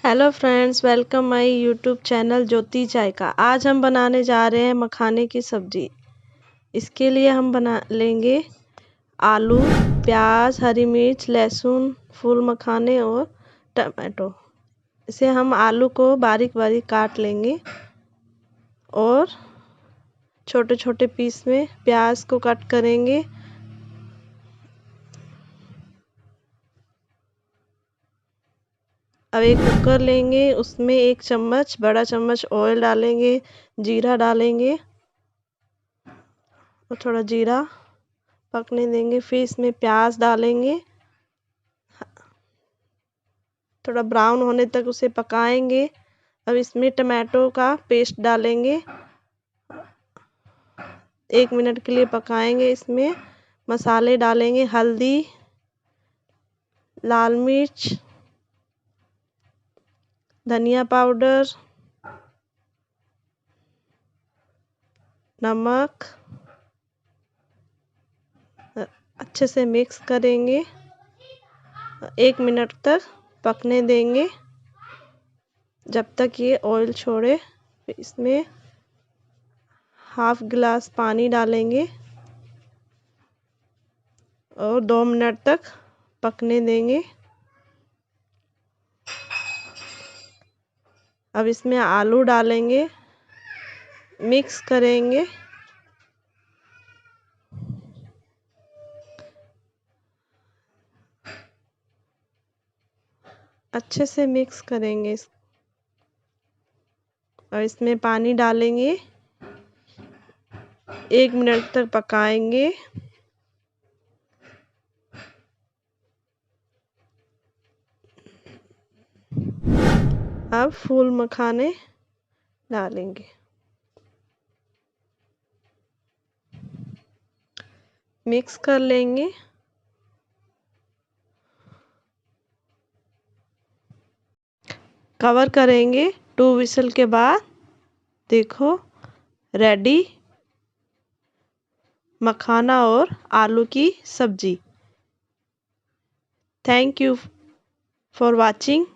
Hello friends, welcome my YouTube channel Jyoti Jayka. आज हम बनाने जा रहे हैं मखाने की सब्जी। इसके लिए हम बना लेंगे आलू, प्याज, हरी मिर्च, लहसुन, फूल मखाने और टमाटो। इसे हम आलू को बारीक बारीक काट लेंगे और छोटे छोटे पीस में प्याज को कट करेंगे। अब एक कुकर लेंगे, उसमें 1 चम्मच बड़ा चम्मच ऑयल डालेंगे, जीरा डालेंगे और थोड़ा जीरा पकने देंगे। फिर इसमें प्याज डालेंगे, थोड़ा ब्राउन होने तक उसे पकाएंगे। अब इसमें टमाटो का पेस्ट डालेंगे, 1 मिनट के लिए पकाएंगे। इसमें मसाले डालेंगे, हल्दी, लाल मिर्च, धनिया पाउडर, नमक। अच्छे से मिक्स करेंगे, 1 मिनट तक पकने देंगे जब तक ये ऑयल छोड़े। इसमें हाफ गिलास पानी डालेंगे और 2 मिनट तक पकने देंगे। अब इसमें आलू डालेंगे, मिक्स करेंगे। अच्छे से मिक्स करेंगे और इसमें पानी डालेंगे, 1 मिनट तक पकाएंगे। अब फूल मखाने डालेंगे, मिक्स कर लेंगे। कवर करेंगे। 2 विसल के बाद देखो रेडी मखाना और आलू की सब्जी। Thank you for watching.